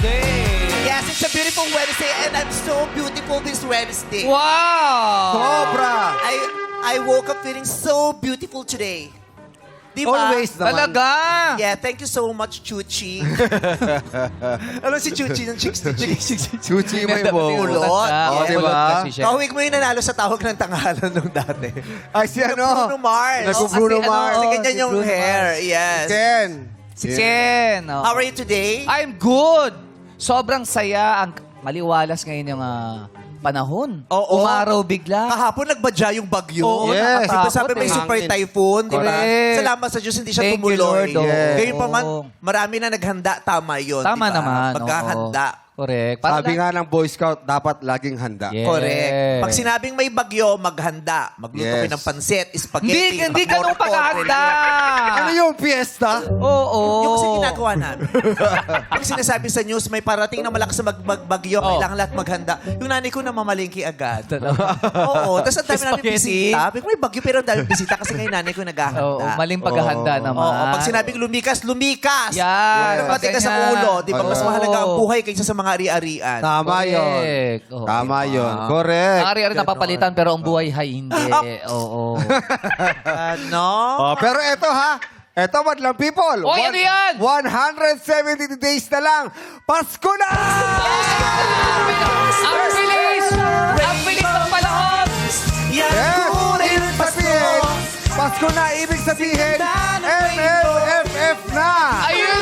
Wednesday. Yes, it's a beautiful Wednesday and I'm so beautiful this Wednesday. Wow! Sobra! I woke up feeling so beautiful today. Di ba? Always naman. Talaga? Yeah, thank you so much, Chuchi. Ano si Chuchi ng Chicks to Chicks? Chuchi may Ulot. Oh, Yes. diba? Kahawig mo yung nanalo sa tawag ng tanghalan nung dati. Ay, si ano? Bruno Mars. Nag-Bruno kasi ano, Mars. Kasi ganyan si yung Bruno hair. Yes. Ken. Si Ken. Oh. How are you today? I'm good. Sobrang saya. Ang maliwalas ngayon yung panahon. Oo. Umaraw bigla. Kahapon nagbadya yung bagyo. Oo, Yes. Diba sabi may eh. super typhoon, di ba? Correct. Salamat sa Diyos, hindi siya Thank you, tumuloy. Lord. Yes. Ngayon pa man, marami na naghanda. Tama yun. Tama di ba? naman. Maghahanda. Oo. Correct. Sabi nga ng Boy Scout, dapat laging handa. Yes. Correct. Pag sinabing may bagyo, maghanda. Magluto Yes. kayo ng pansit, spaghetti, Hindi ganun magmorcon, paghahanda. Ano yung fiesta? Oo. Yung kasi ginagawa namin. Pag sinasabi sa news, may parating na malakas na magbagyo, Oh. kailangan lahat maghanda. Yung nanay ko namamalingki agad. Oo. Tapos ang dami namin Spaghetti. bisita. May bagyo pero ang dami bisita kasi ngayon nanay ko naghahanda. Oo, maling paghahanda naman. Oo, pag sinabing lumikas, lumikas. Yan. Napatigas sa Ganyan. ulo. Di ba mas Oo. mahalaga ang buhay kaysa sa mga ari-arian? Tama yun. Correct. Oo. Tama yun. Correct. Ang ari-ari napapalitan pero ang buhay ay hindi. Oo. Ano? Oh, pero eto ha. Eto, madlang people. Oy, ano yan? 170 days na lang. Pasko na! Ang bilis! Ang bilis ng panahon! Yan Yes! ko rin Ibig sabihin, Pasko na, ibig sabihin, MMFF na! Ayun!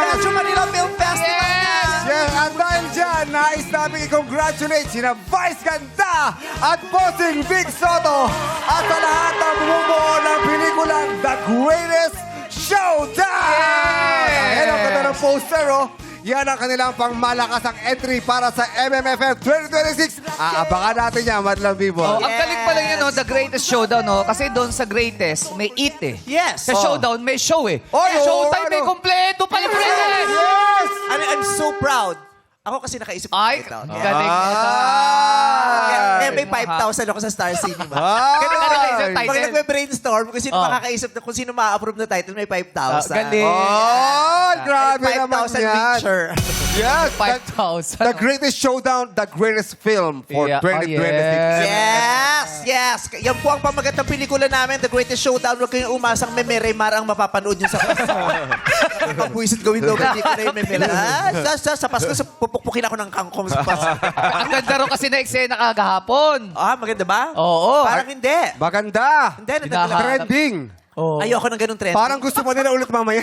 Metro Manila Film Festival na! Yes, at dahil dyan, nais namin i-congratulate sina Vice Ganda at Bossing Big Soto at sa lahat ng bumubuo ng pelikulang The Greatest Showdown! Ayan ang ganda ng poster, oh. Yan ang kanilang pangmalakasang entry para sa MMFF 2026. Aabangan natin yan, madlang people. Oh, ang galing pala yun, no? The Greatest Showdown, no? Kasi doon sa Greatest, may eat eh. Yes. Sa Showdown, may show eh. Oy, Sa Showtime, ano? may kompleto pala, friends! Yes! I'm so proud. Ako kasi nakaisip ko Ay, ito. ang galing nito. Kaya may 5,000 ako sa Star Cinema. Ay! Ganun Ano na yung Pag title? nagbe-brainstorm, kung sino makakaisip, kung sino ma-approve na title, may 5,000. Galing. Oh, grabe naman 5,000 yan. picture. Yes, 5,000. The Greatest Showdown, the greatest film for Yeah. 2026. Yes! Yes! Yan po ang pamagat ng pelikula namin, The Greatest Showdown. Huwag kayong umasang memeremar ang mapapanood nyo sa Pasko. Pagpuisit gawin daw, hindi ko na yung memeremar. Sa Pasko, pupukpukin ako ng kangkong sa Pasko. Ang ganda rin kasi na eksena kagahapon. Maganda ba? Oo. Parang hindi. Maganda. Hindi, natagala. Trending. Oo. Ayoko ng ganung trend. Parang gusto mo nila ulit mamaya.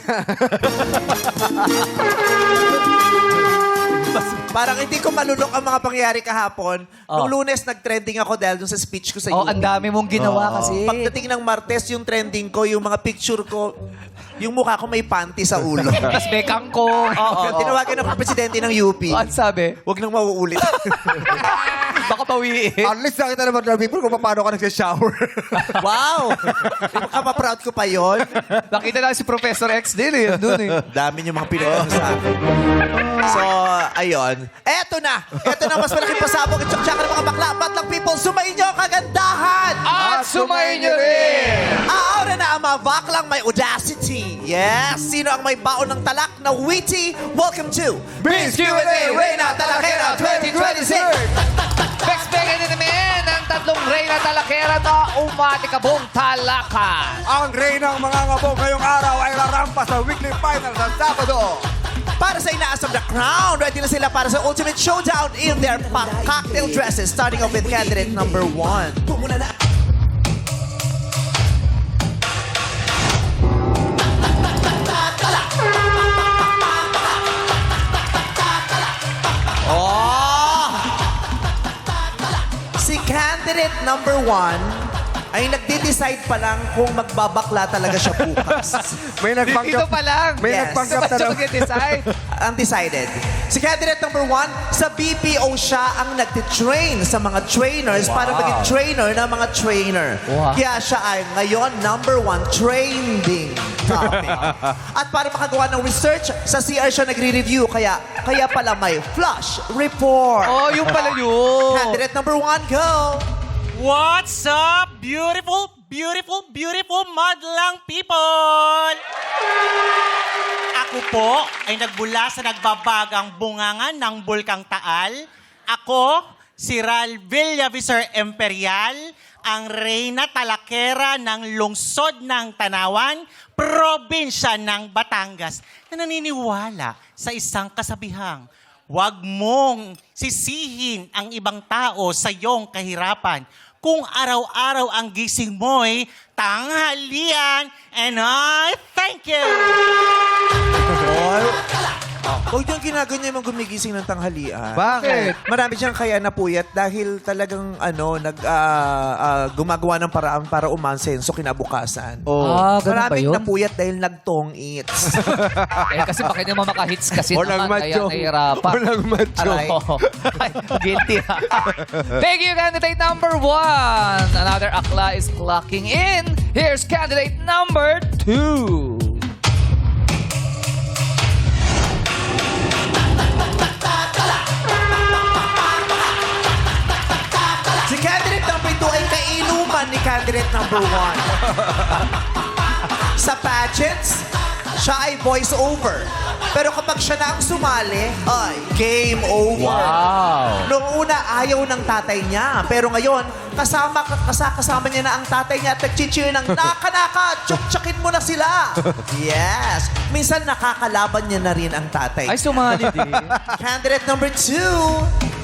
Parang hindi ko malunok ang mga pangyayari kahapon. Nung Lunes, nag-trending ako dahil dun sa speech ko sa Oh, UP. ang dami mong ginawa kasi. Pagdating ng Martes, yung trending ko, yung mga picture ko, yung mukha ko may panty sa ulo. Mas may kangkong. Oo. Tinawagan ako presidente ng UP. Ano sabi? Huwag nang mauulit. Baka pawiin. At least nakita naman ng people kung paano ka nag-shower. Wow! Kapaproud ko pa yon. Nakita lang si Professor X din eh. Doon eh. Dami yung mga pinagano sa akin. So, ayun. Eto na! Eto na, mas malaking pasabog at tsak-tsak ng mga bakla. Batlang people, sumayin nyo ang kagandahan! At sumayin nyo rin! Aaura na ang mga baklang may audacity. Yes! Sino ang may baon ng talak na witty? Welcome to Miss Q&A Reyna Talakera 2026! Expected din namin ang tatlong Reyna Talakera na umatikabong talakan. Ang reyna ng mga ngabong ngayong araw ay rarampa sa weekly final sa Sabado. Para sa inaasam na crown, ready na sila para sa ultimate showdown in their cocktail dresses. Starting off with candidate number 1. Oh! Si candidate number 1 ay nagde-decide pa lang kung magbabakla talaga siya bukas. May Dito nagpanggap. pa lang. May Yes. nagpanggap Dapat na siya lang. mag-decide. Undecided. Si candidate number 1, sa BPO siya ang nagtitrain sa mga trainers para maging trainer ng mga trainer. Wow. Kaya siya ay ngayon number 1 trending topic. At para makagawa ng research, sa CR siya nagre-review. Kaya pala may flash report. Oh, yung pala yun. Candidate number 1, go! What's up, beautiful, beautiful, beautiful madlang people? Ako Ako po ay nagbula sa nagbabagang bungangan ng Bulkang Taal. Ako, si Ral Villavicer Imperial, ang Reyna Talakera ng lungsod ng Tanawan, probinsya ng Batangas, na naniniwala sa isang kasabihang, huwag mong sisihin ang ibang tao sa iyong kahirapan kung araw-araw ang gising mo'y tanghalian. And I thank you! Huwag niyang ginaganyan yung gumigising ng tanghalian. Bakit? Marami siyang kaya napuyat dahil talagang gumagawa ng paraan para umansenso kinabukasan. Ah, ganun ba Maraming yun? napuyat dahil nagtong eats. Kasi baka naman makahits kasi O naman, kaya nagmacho. nahihirapan. O nagmacho. Aray. Ay, guilty ha. Thank you, candidate number 1. Another akla is clocking in. Here's candidate number 2. Si candidate number 2 ay kainuman ni candidate number 1. Sa pageants, siya ay voice over. Pero kapag siya na ang sumali, ay game over. Wow. Noong una, ayaw ng tatay niya. Pero ngayon, kasama niya na ang tatay niya at nag-cheer ng naka, tsak-tsakin mo na sila. Yes. Minsan nakakalaban niya na rin ang tatay. Ay, sumali din. Candidate number 2.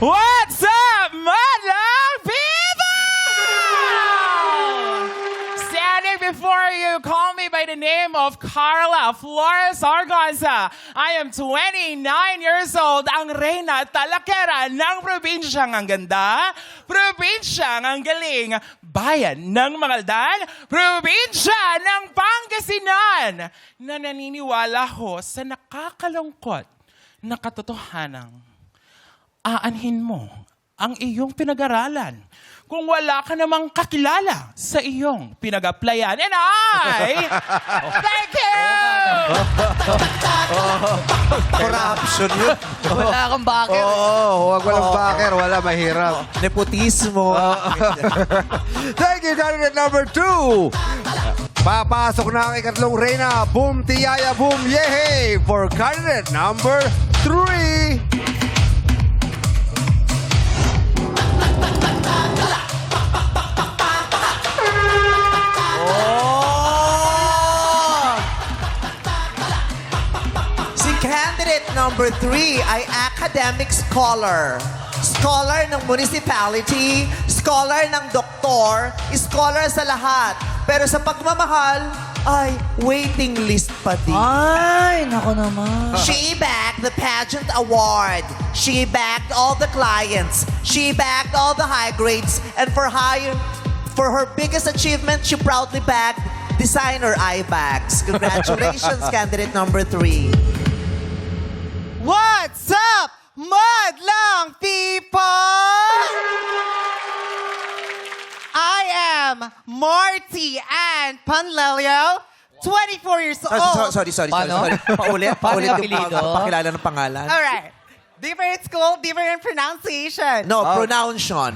What's up, Madlang people? Standing before you, call me by the name of Carla Flores Argonza. I am 29 years old, ang Reyna Talakera ng probinsyang ang ganda, probinsyang ang galing, bayan ng Mangaldan, probinsya ng Pangasinan, na naniniwala ho sa nakakalungkot na katotohanang aanhin mo ang iyong pinag-aralan kung wala ka namang kakilala sa iyong pinag-applyan. And I thank you! Corruption yun. Wala kang bakit. Oo, huwag walang backer. Wala, mahirap. Nepotismo. Thank you, candidate number 2. Papasok na ang ikatlong Reyna. Boom, tiyaya, boom, yehey! For candidate number 3. Si candidate number 3 ay academic scholar. Scholar ng municipality, scholar ng doktor, scholar sa lahat. Pero sa pagmamahal, ay waiting list pa din. Ay, nako naman. She bagged the pageant award. She bagged all the clients. She bagged all the high grades. And for her biggest achievement, she proudly bagged designer eye bags. Congratulations, candidate number 3. What's up, Madlang people? I am Marty Ann Panlelio, 24 years old. Sorry. Paano? Paulit Paano yung yung apelido? pakilala ng pangalan. All right. Different school, different pronunciation. No, pronunciation.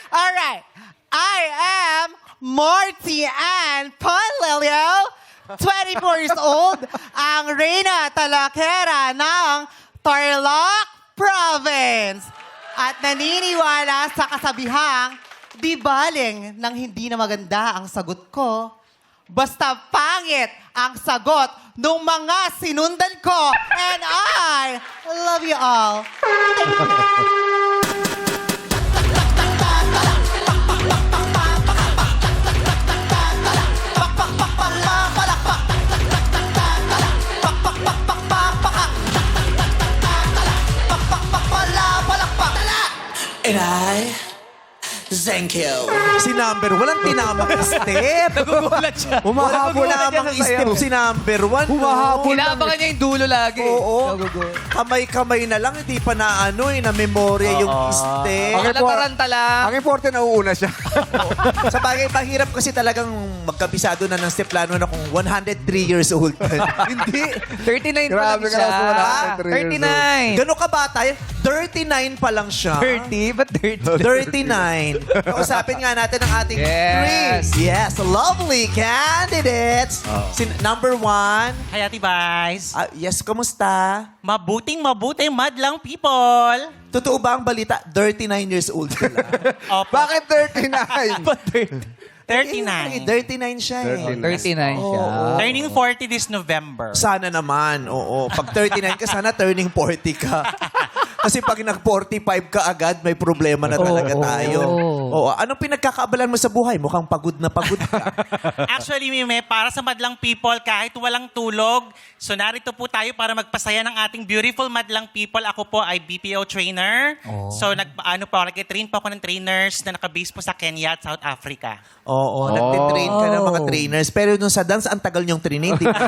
All right. I am Marty Ann Panlelio, 24 years old, ang Reyna Talakera ng Tarlac Province. At naniniwala sa kasabihang, di baling nang hindi na maganda ang sagot ko, basta pangit ang sagot ng mga sinundan ko. And I love you all. And I thank you. Si number 1 ang tinamang step. Nagugulat siya. Humahabol namang step si number 1. Humahabol. Inabangan niya yung dulo lagi. Oo. Kamay-kamay na lang, hindi pa na na memorya yung step. Nalataranta lang. Ang importante, nauuna siya. Sa bagay, mahirap kasi talagang magkabisado na ng step plano na kung 103 years old. Hindi. 39 pa lang Grabe ka siya. na sa 103 years 39. Gano'n ka bata? 39 pa lang siya. 30? Ba't 30? 39. Kausapin nga natin ang ating Yes. three. Yes, lovely candidates. Number 1. Hi, Ate Vice. Yes, kumusta? Mabuting madlang people. Totoo ba ang balita? 39 years old ka lang. Opo, Bakit 39? 39. 39 siya eh. 39 siya. Turning 40 this November. Sana naman, oo. Pag 39 ka, sana turning 40 ka. Kasi pag nag-45 ka agad, may problema na talaga tayo. Oo. Anong pinagkakaabalan mo sa buhay? Mukhang pagod na pagod ka. Actually, Mime, para sa madlang people, kahit walang tulog, so narito po tayo para magpasaya ng ating beautiful madlang people. Ako po ay BPO trainer. So, nag-train po ako ng trainers na nakabase po sa Kenya at South Africa. Oo, nagtitrain ka ng mga trainers. Pero nung sa dance, ang tagal niyong training. Di ba?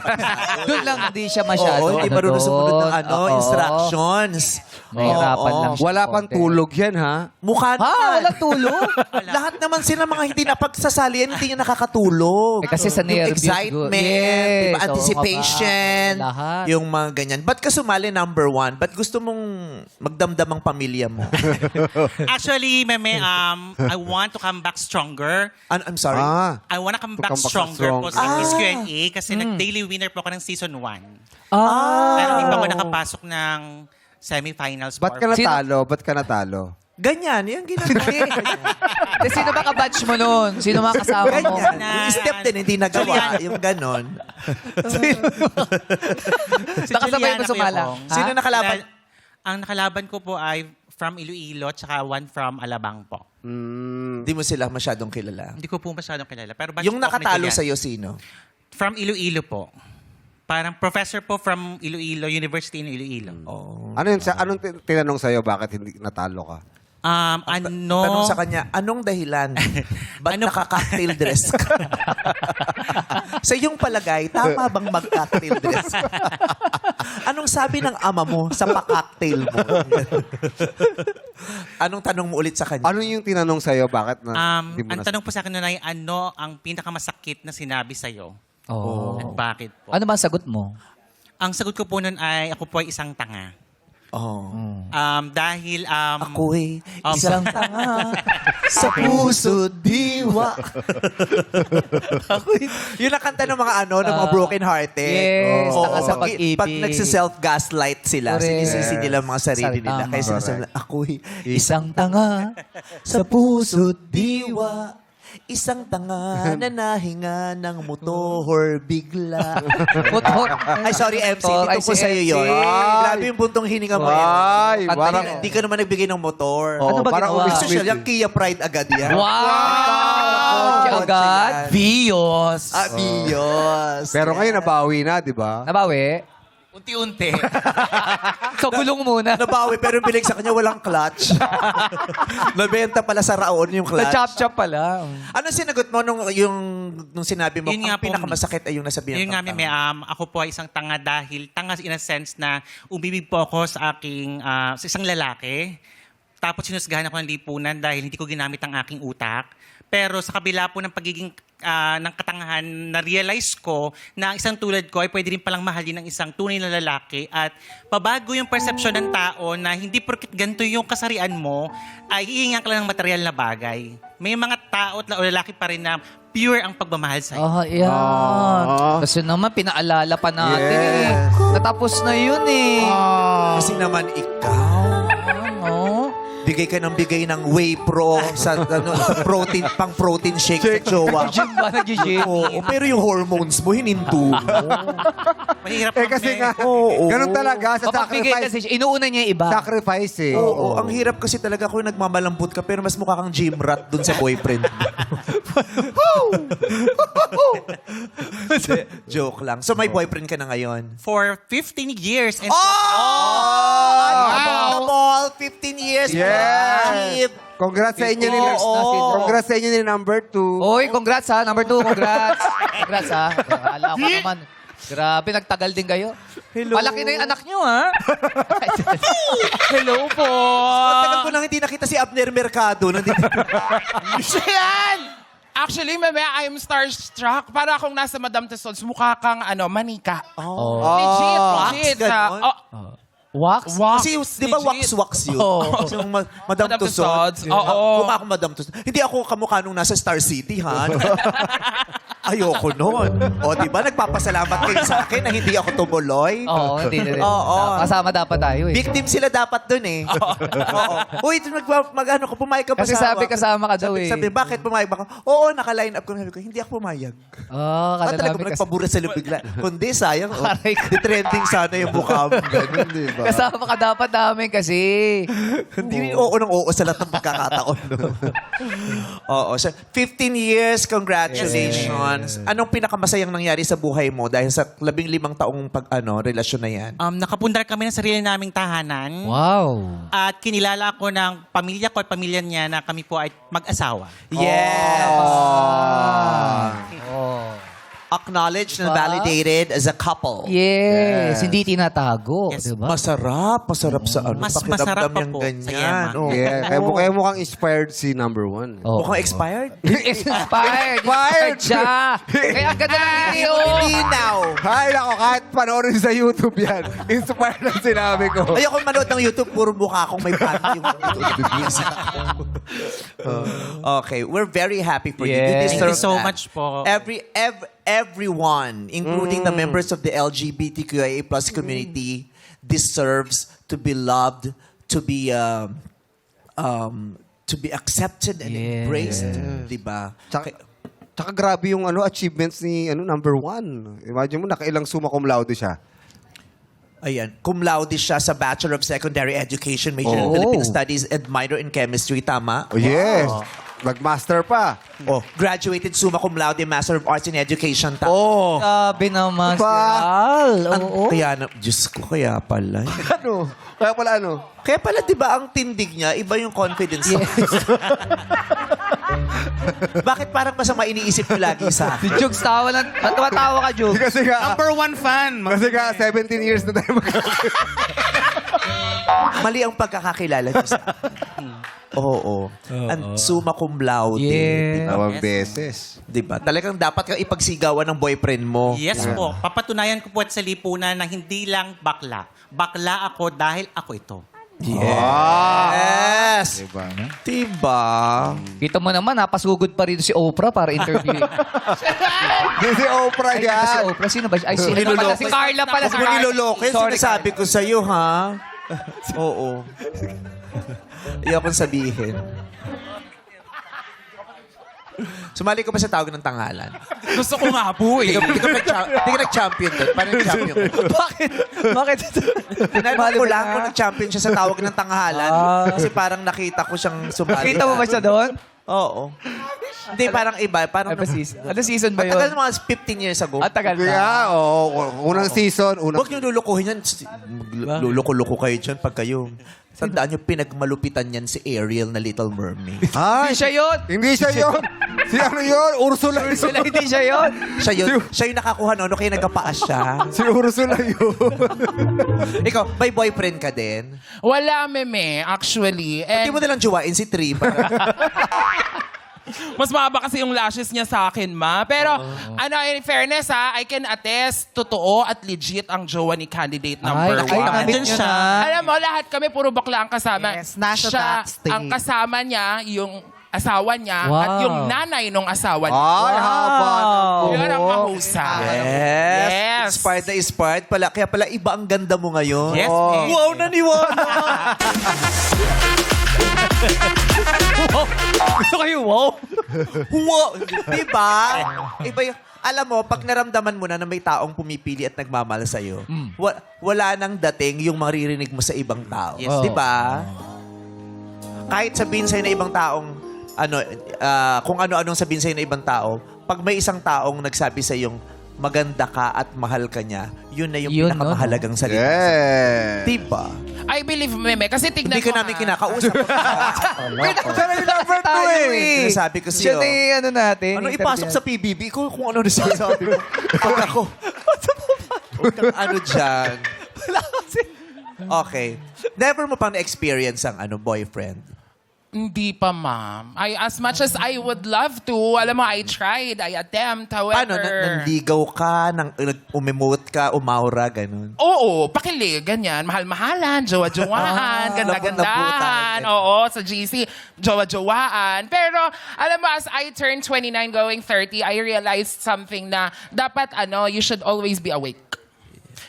Doon lang hindi siya masyado. Oo, hindi marunong sumunod ng Oo. instructions. Mahirapan lang siya. Wala pang konti. tulog yan, ha? Mukha naman. Wala tulog? Lahat naman sila mga hindi napagsasalian, hindi niya nakakatulog. Eh, kasi sa Yung nervyos, excitement, yes, diba, oo anticipation, nga ba? Lahat. yung mga ganyan. Ba't ka sumali number 1? Ba't gusto mong magdamdam ang pamilya mo? Actually, Meme, I want to come back stronger. I'm sorry. I want to come back come back stronger po sa strong. Miss Q&A kasi nag-daily winner po ako ng season 1. Ah. Pero hindi pa ako nakapasok ng semifinals. Ba't ka natalo? Ba't ka natalo? Ganyan, yung ginagawa. Eh, sino ba ka-batch mo nun? Sino mga kasama mo? Ganyan. Yung step din, hindi nagawa. Yung ganon. Si Nakasabay mo Juliana sumala. Kuyong. Ha? Sino nakalaban? Ang nakalaban ko po ay from Iloilo tsaka one from Alabang po. Hindi mo sila masyadong kilala. Hindi ko po masyadong kilala. Pero batch Yung po ako ni nakatalo Juliana. sa'yo, sino? From Iloilo po. Parang professor po from Iloilo, University in Iloilo. Ano yun? Anong tinanong sa'yo? Bakit hindi natalo ka? Tanong sa kanya, anong dahilan? Ba't naka-cocktail dress ka? Sa iyong palagay, tama bang mag-cocktail dress ka? Anong sabi ng ama mo sa pa-cocktail mo? Anong tanong mo ulit sa kanya? Ano yung tinanong sa'yo? Bakit na hindi mo Ang tanong po sa akin nun ay, ano ang pinakamasakit na sinabi sa'yo? Oh. At bakit po? Ano ba ang sagot mo? Ang sagot ko po nun ay, ako po ay isang tanga. Oh. Dahil, Ako'y isang tanga sa puso diwa. Ako'y... Yun ang kanta ng mga ng mga broken hearted. Yes, tanga sa pag-ibig. Pag nagsa-self-gaslight sila, Correct. sinisisi nila ang mga sarili Tama. nila. Kaya sinasabi nila, ako'y Isang tanga. sa puso diwa. Isang tanga na nahinga ng motor bigla. Motor. Ay, sorry, MC. Motor. Ay, Dito po si sa'yo MC. yun. Grabe yung buntong hininga mo. Ay, MC. parang... Hindi ka naman nagbigay ng motor. Ano ba parang ginawa? Will Gusto siya, Smith. yung Kia Pride agad yan. Wow! Kotse agad? yan. Vios. Bios. Pero ngayon nabawi na, di ba? Nabawi? Unti-unti. So, gulong muna. Nabawi, pero yung bilig sa kanya, walang clutch. Nabenta pala sa Raon yung clutch. Na-chop-chop pala. Ano sinagot mo nung sinabi mo? Yun nga Ang po, pinakamasakit ay yung nasabihan Yun nga, kang Meme, tanga. ako po ay isang tanga dahil tanga in a sense na umibig po ako sa aking, sa isang lalaki. Tapos sinusgahan ako ng lipunan dahil hindi ko ginamit ang aking utak. Pero sa kabila po ng pagiging ng katangahan, na-realize ko na ang isang tulad ko ay pwede rin palang mahalin ng isang tunay na lalaki at pabago yung perception ng tao na hindi porkit ganito yung kasarian mo, ay hihingan ka lang ng material na bagay. May mga tao o lalaki pa rin na pure ang pagmamahal sa'yo. Oh, yan. Kasi naman, pinaalala pa natin eh. Natapos na yun eh. Kasi naman ikaw, Oh. bigay ka ng bigay ng whey pro sa protein, pang protein shake sa jowa. Nag-gym ba? Nag-gym? Oo, pero yung hormones mo, hininto mo. Mahirap kasi Meme. nga, ganun talaga sa O pagbigay sacrifice. kasi siya, inuuna niya yung iba. Sacrifice eh. Oo, ang hirap kasi talaga kung nagmamalambot ka pero mas mukha kang gym rat dun sa boyfriend mo. Joke lang. So may boyfriend ka na ngayon? For 15 years. And Unbelievable! 15 years. Yes! Congrats sa inyo ni Congrats sa inyo ni number 2. Oy, congrats ha. Number 2, congrats. Congrats ha. Alam ko naman. Grabe, nagtagal din kayo. Hello. Malaki na yung anak nyo, ha? Hello po. Ang tagal ko nang hindi nakita si Abner Mercado. Nandito. Siya yan! Actually, Meme, I am starstruck. Para akong nasa Madame Tussauds, mukha kang manika. Oh. Legit, legit. ganon? Wax? Kasi di ba wax-wax yun? So, Madam Madam Tussauds. Tussauds, oo. Mukha akong Madam Tussauds. Hindi ako kamukha nung nasa Star City, ha? Ayoko nun. O, di ba? Nagpapasalamat kayo sa akin na hindi ako tumuloy. Oo, hindi na rin. Oo. Kasama dapat tayo eh. Victim sila dapat dun eh. Oo. Uy, mag-ano ka, pumayag ka ba Kasi sa... sabi kasama ka daw eh. Sabi, bakit pumayag ba ka? Oo, naka-line up ko. Sabi ko, hindi ako pumayag. Kala Talaga namin nagpabura sa bigla. Kundi sayang, oh, Aray ko. di-trending sana yung mukha mo. Ganun, di ba? Kasama ka dapat namin kasi. Hindi oo ng oo sa lahat ng pagkakataon. No? Oo. So, 15 years, congratulations. Anong pinakamasayang nangyari sa buhay mo dahil sa 15 taong relasyon na yan? Nakapundar kami ng sarili naming tahanan. Wow. At kinilala ko ng pamilya ko at pamilya niya na kami po ay mag-asawa. Yes! Oh. Acknowledged and Diba? validated as a couple. Yes. Hindi tinatago. Yes. Diba? Masarap sa Mas pakiramdam masarap pa yung po, ganyan. sa Oh. Yeah, kaya mukhang inspired si number 1. Oh. Mukhang expired? Expired siya. Kaya ang ganda ng video. Linaw. Hay, nako, kahit panoorin sa YouTube yan. Inspired ang sinabi ko. Ayoko manood ng YouTube, puro mukha akong may panty. Okay, we're very happy for you. You Yes. deserve Thank you so that. much po. Everyone, including the members of the LGBTQIA+ community, deserves to be loved, to be accepted and Yes. embraced, di ba? Tsaka grabe yung achievements ni number 1. Imagine mo, nakailang summa cum laude siya. Ayan, cum laude siya sa Bachelor of Secondary Education, major in Oh. Philippine Studies, and minor in Chemistry, tama? Oh, yes. Nag-master pa. Oh, graduated summa cum laude, Master of Arts in Education, tama? Oh. Sabi naman si Diba? Al. Oo. Kaya, Diyos ko, kaya pala. Ano? Kaya pala ano? Kaya pala, di ba, ang tindig niya, iba yung confidence. Bakit parang masama iniisip mo lagi sa Si akin? Jugs, tawa lang. Tumatawa ka, Jugs. Kasi nga, Number 1 fan. kasi nga 17 years na tayo Mali ang pagkakakilala niyo sa akin. Oo. Ang summa cum laude. Yeah. Dalawang beses. Di ba? Talagang dapat kang ipagsigawan ng boyfriend mo. Yes po. Papatunayan ko po at sa lipunan na hindi lang bakla. Bakla ako dahil ako ito. Yes! Diba? Diba? Kita mo naman, napasugod pa rin si Oprah para interview. Hindi si Oprah Si yan. Oprah, sino ba? Ay, sino Niloloko. pala? Si Carla pala. Huwag mo niloloko. Yung Sorry, sinasabi ko sa'yo, ha? Oo. Ayokong sabihin. Sumali ko ba sa tawag ng tanghalan? Gusto ko nga po eh. Hindi ka nag-champion doon. Paano nag-champion ko? Bakit? Bakit? Tinanong ko lang kung nag-champion siya sa tawag ng tanghalan. Kasi parang nakita ko siyang sumali. Nakita mo ba siya doon? Oo. Hindi, parang iba. Parang Ano season? Ano season ba yun? Matagal mga 15 years ago. At tagal Kaya, na. unang season, unang... Huwag niyo lulukuhin yan. Luluko-luko kayo dyan pag kayo. Tandaan niyo, pinagmalupitan yan si Ariel na Little Mermaid. Ay, Hindi siya yun. Hindi siya yun. Si ano yun? Ursula yun. Sila hindi siya yun. Siya yung nakakuha nono, kaya nagkapaas siya. Si Ursula yun. Ikaw, may boyfriend ka din? Wala, meme, actually. Hindi And mo nalang jowain si Tri. mas mahaba kasi yung lashes niya sa akin, ma. Pero, in fairness, I can attest, totoo at legit ang jowa ni candidate number Ay, 1. nandun siya. Alam mo, lahat kami puro bakla ang kasama. Yes, nasa Siya, backstage. ang kasama niya, yung asawa niya, Wow. at yung nanay nung asawa niya. Ay, haba. Yun ang mahusay. Yes. Yes. Inspired na inspired pala. Kaya pala iba ang ganda mo ngayon. Yes, Oh. eh. Wow, naniwala. Gusto kayo, wow. Wow. Diba? Iba yung... Alam mo, pag naramdaman mo na may taong pumipili at nagmamahal sa'yo, wala nang dating yung maririnig mo sa ibang tao. Yes. Diba? Kahit sabihin sa'yo na ibang taong, kung ano-anong sabihin sa'yo na ibang tao, pag may isang taong nagsabi sa'yong maganda ka at mahal ka niya, yun na yung Yun, pinakamahalagang salita. Yeah. Diba? I believe, meme, kasi tignan Hindi ka mo, namin ha. kinakausap. Siya na yung number 2 Tayo eh. Sinasabi ko Siya sa'yo. na yung ano natin. Ano interview ipasok sa PBB ko kung ano na sinasabi ko. Pag ako. Huwag kang ano dyan. Okay. Never mo pang na-experience ang boyfriend? Hindi pa, ma'am. As much as I would love to, alam mo, I tried, I attempt, Paano? however... Nanligaw ka, umemote ka, umaura, ganun. Oo, pakilig, ganyan. Mahal-mahalan, jowa-jowaan, ganda-gandahan. Oo, sa GC, jowa-jowaan. Pero, alam mo, as I turn 29 going 30, I realized something na dapat, you should always be awake.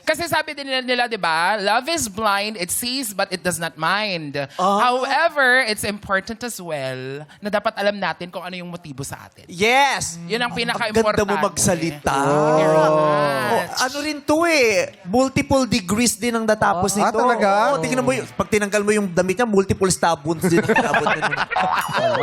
Kasi sabi din nila, di ba, love is blind, it sees but it does not mind. However, it's important as well na dapat alam natin kung ano yung motibo sa atin. Yes! Yun ang Ang pinaka-importante. ganda mo magsalita. Thank you very much. Ano rin to multiple degrees din ang natapos nito. talaga? Oo, tingnan mo, pag tinanggal mo yung damit niya, multiple stabons din ang tinapos niya.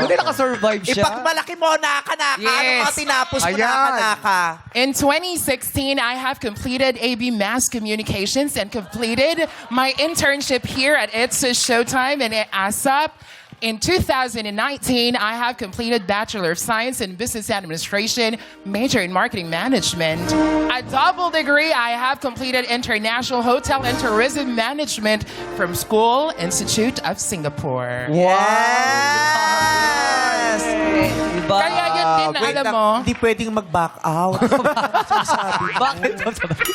Hindi nakasurvive siya. Ipagmalaki mo, naka-naka. Ano Yes. mga tinapos mo, Ayan. naka-naka? In 2016, I have completed AB Mass Communications and completed my internship here at It's Showtime and ASAP. In 2019, I have completed Bachelor of Science in Business Administration, major in Marketing Management. A double degree, I have completed International Hotel and Tourism Management from School Institute of Singapore. Yes! Iba. Kaya yun din, Wait alam lang, mo. hindi pwedeng mag-back out. Bakit?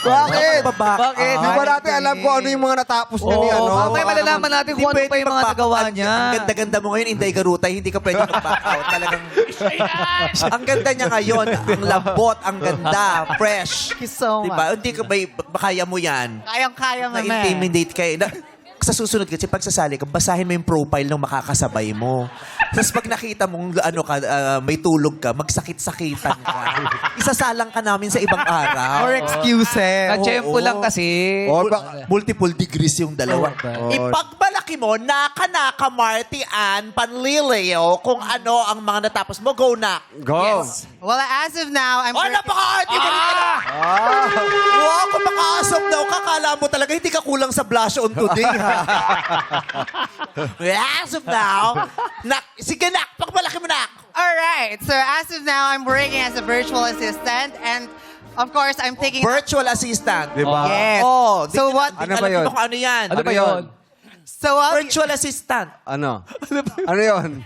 Bakit? Bakit? Di ba natin alam kung ano yung mga natapos niya ni ano? Mamaya malalaman natin kung ano pa yung mga nagawa niya. Ang ganda-ganda mo ngayon, Inday Garutay, hindi ka pwedeng mag-back out. Talagang, ang ganda niya ngayon, ang lambot, ang ganda, fresh. Thank you so Diba? Hindi ka ba, kaya mo yan? Kayang-kaya, mame. Na-intimidate kayo. Sa susunod kasi pagsasali ka, basahin mo yung profile ng makakasabay mo. Tapos pag nakita mong may tulog ka, magsakit-sakitan ka. Isasalang ka namin sa ibang araw. Or excuses. Kachempo lang kasi. Multiple degrees yung dalawa. Ipagmalaki mo, naka-naka Marty Ann Panlilio kung ano ang mga natapos mo. Go na. Go. Well, as of now, I'm... Oh, napaka-arte mo rin. Wow, kung makaasok daw ka, kala mo talaga hindi ka kulang sa blush on today, ha? As of now, sige nak, pagmalaki mo nak. All right. So as of now, I'm working as a virtual assistant, and of course, I'm taking. Virtual assistant. Diba? Yes. Oh, So what? Ano ba yun? Kung ano yan? Ano ba yun? So Virtual assistant. Ano? Ano yun?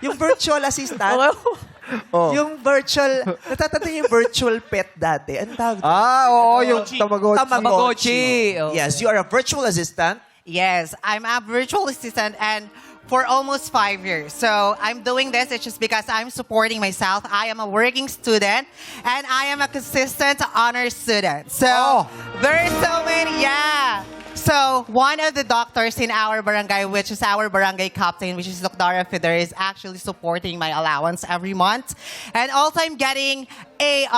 Yung virtual assistant. Oh. Yung virtual, natatanda yung virtual pet dati. Ano tawag? Oo, yung Tamagotchi. Tamagotchi. Oh. Yes, you are a virtual assistant. Yes, I'm a virtual assistant, and for almost 5 years. So I'm doing this. It's just because I'm supporting myself. I am a working student, and I am a consistent honor student. So there's so many, yeah. So one of the doctors in our barangay, which is our barangay captain, which is Dr. Feder, is actually supporting my allowance every month. And also I'm getting a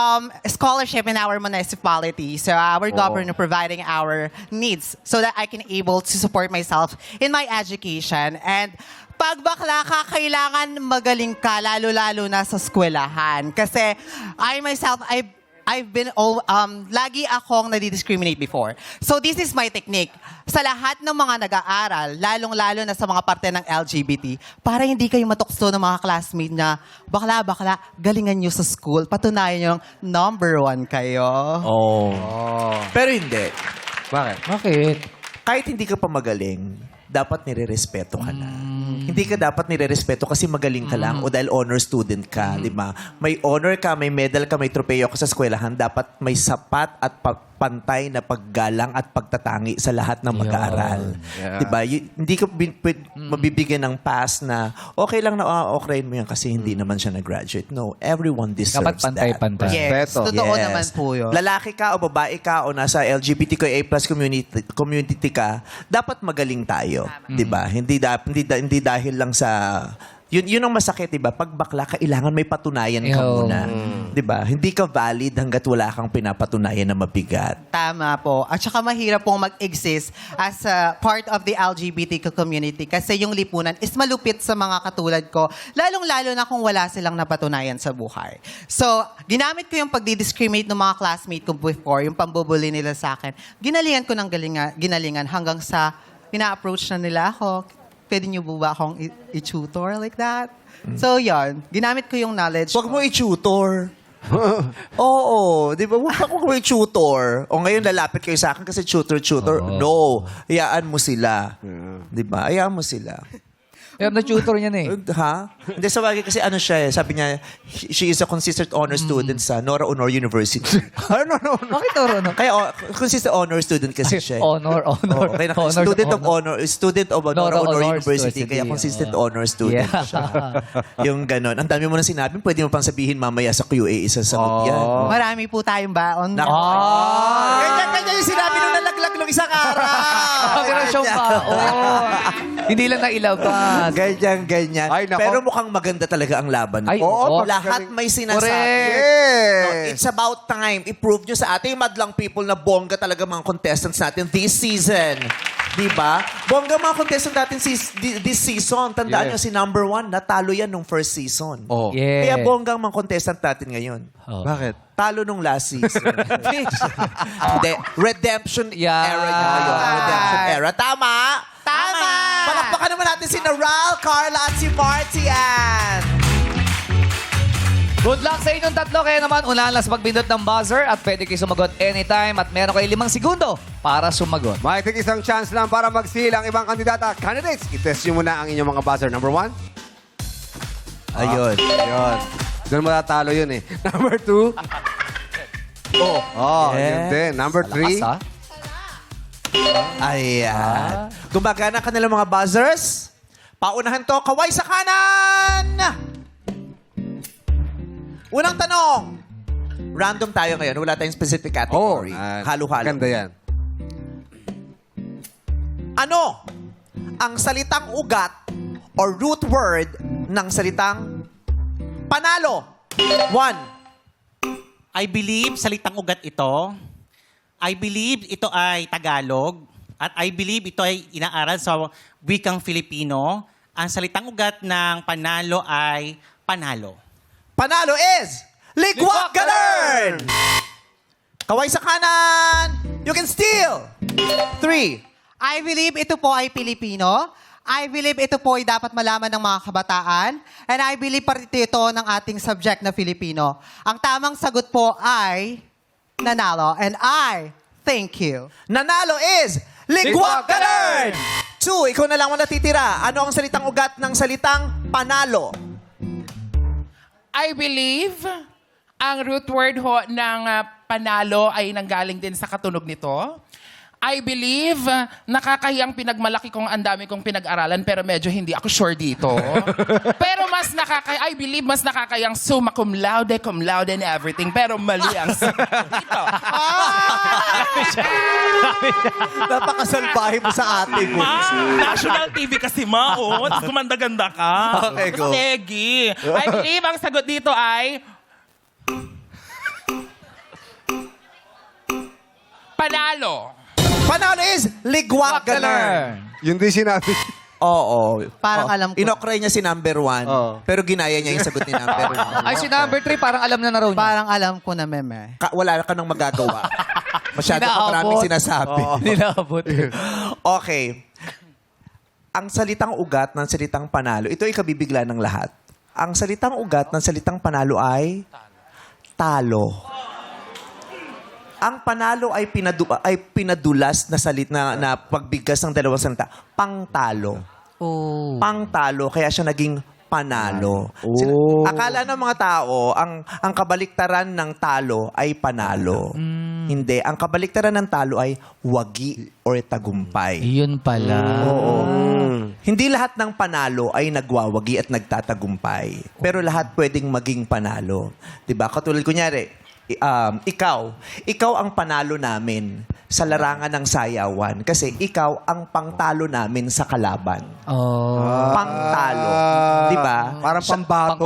scholarship in our municipality. So our governor providing our needs so that I can able to support myself in my education. And pag bakla ka, kailangan magaling ka, lalo-lalo na sa eskwelahan. Kasi I myself, I've been lagi akong nadi-discriminate before. So this is my technique. Sa lahat ng mga nag-aaral, lalong-lalo na sa mga parte ng LGBT, para hindi kayo matukso ng mga classmate na bakla, galingan nyo sa school, patunayan nyo #1 kayo. Oh. Pero hindi. Bakit? Bakit? Kahit hindi ka pa magaling, dapat nire-respeto ka na. Hindi ka dapat nire-respeto kasi magaling ka lang o dahil honor student ka, di ba? May honor ka, may medal ka, may tropeyo ka sa eskwelahan, dapat may sapat at pantay na paggalang at pagtatangi sa lahat ng mag-aaral. Yeah. Di ba? Hindi ka mabibigyan ng pass na okay lang na okay mo yan kasi hindi naman siya nag-graduate. No, everyone deserves Dapat pantay-pantay. Yes, Respeto. totoo Yes. naman po yun. Lalaki ka o babae ka o nasa LGBTQIA+ community ka, dapat magaling tayo, 'di ba? Hindi dahil lang sa yun ang masakit, 'di ba? Pag bakla, kailangan may patunayan ka Yo. muna. 'Di ba? Hindi ka valid hangga't wala kang pinapatunayan na mabigat. Tama po. At saka mahirap pong mag-exist as a part of the LGBT community kasi yung lipunan is malupit sa mga katulad ko, lalong-lalo na kung wala silang napatunayan sa buhay. So, ginamit ko yung pagdi-discriminate ng mga classmate ko before, yung pambubuli nila sa akin. Ginalingan ko ng ginalingan hanggang sa ina-approach na nila ako. Pwede niyo ba akong i-tutor like that? So, yon. Ginamit ko yung knowledge Huwag ko. mo i-tutor. Oo, 'di ba? Huwag mo i-tutor. O ngayon lalapit kayo sa akin kasi tutor. No, hayaan mo sila. 'Di ba? Hayaan mo sila. Meron na tutor niyan eh. Ha? Hindi, sa bagay kasi ano siya eh. Sabi niya, she is a consistent honor student sa Nora Honor University. Ano, no, no. Bakit toro no? Kaya consistent honor student kasi siya eh. Honor. Oo, kaya student of Nora Honor University, kaya consistent honor student Yeah. siya. Yung ganon. Ang dami mo na sinabi, pwede mo pang sabihin mamaya sa QA, isasagot yan. Marami po tayong baon. Ganyan yung sinabi nung nalaglag nung isang araw. Meron siyang baon. Hindi lang nailabas. Ganyan. Ay, nako. Pero mukhang maganda talaga ang laban. Ay, Oo, oo. Lahat may sinasabi. Correct. No, Yeah. it's about time. I-prove nyo sa ating madlang people na bongga talaga mga contestants natin this season. Diba? Bongga mga contestants natin this season. Tandaan nyo, si number 1, natalo yan nung first season. Oh. Yeah. Kaya bongga ang mga contestant natin ngayon. Bakit? Talo nung last season. Hindi. Redemption Yeah. era nyo ngayon. Redemption era. Tama? Tama! Palakpakan naman natin si Naral, Carla at si Martian. Good luck sa inyong tatlo. Kaya naman, unahan lang sa pagbindot ng buzzer at pwede kayo sumagot anytime at meron kayo 5 segundo para sumagot. May isang chance lang para mag-seal ang ibang kandidata. Candidates, itest nyo muna ang inyong mga buzzer. Number 1. Ayun. Ayun. Doon matatalo yun eh. Number 2. Oh, yun din. Number 3. Lakas, ha? Ayan. Gumagana ka nilang mga buzzers. Paunahan to, kaway sa kanan! Unang tanong. Random tayo ngayon. Wala tayong specific category. Halo-halo. Ganda yan. Ano ang salitang ugat or root word ng salitang panalo? 1. I believe salitang ugat ito. I believe ito ay Tagalog. At I believe ito ay inaaral sa wikang Filipino. Ang salitang ugat ng panalo ay panalo. Panalo is Ligwak Galern! Kaway sa kanan! You can steal! 3. I believe ito po ay Pilipino. I believe ito po ay dapat malaman ng mga kabataan. And I believe parte ito ng ating subject na Filipino. Ang tamang sagot po ay nanalo. And I thank you. Nanalo is Ligwak Galern! 2. Ikaw na lang ang natitira. Ano ang salitang ugat ng salitang panalo? I believe ang root word ho ng panalo ay nanggaling din sa katunog nito. I believe nakakahiyang pinagmalaki kong ang dami kong pinag-aralan pero medyo hindi ako sure dito. Pero I believe mas nakakayang summa cum laude and everything. Pero mali ang sagot dito. Napakasalbahe mo sa ate mo. National TV kasi Gumanda-ganda ka. Okay, go. Sige. I believe ang sagot dito ay panalo. Panalo is Ligwak Galern. Yun din sinabi. Oo. Parang alam ko. Inokray niya si number 1, pero ginaya niya yung sagot ni number 1. Ay, si number 3, parang alam na raw niya. Parang alam ko na, meme. Wala ka nang magagawa. Masyado ka Inaabot. maraming sinasabi. Nilabot. Okay. Ang salitang ugat ng salitang panalo, ito ay kabibigla ng lahat. Ang salitang ugat ng salitang panalo ay talo. Ang panalo ay pinadulas na na pagbigkas ng dalawang salita. Pangtalo. Oh. Pangtalo, kaya siya naging panalo. Akala ng mga tao, ang kabaliktaran ng talo ay panalo. Hindi. Ang kabaliktaran ng talo ay wagi or tagumpay. Yun pala. Oo. Hindi lahat ng panalo ay nagwawagi at nagtatagumpay. Pero lahat pwedeng maging panalo. 'Di ba? Katulad kunyari, ikaw ang panalo namin sa larangan ng sayawan kasi ikaw ang pangtalo namin sa kalaban. Oh. Pangtalo. 'Di ba? Parang pambato.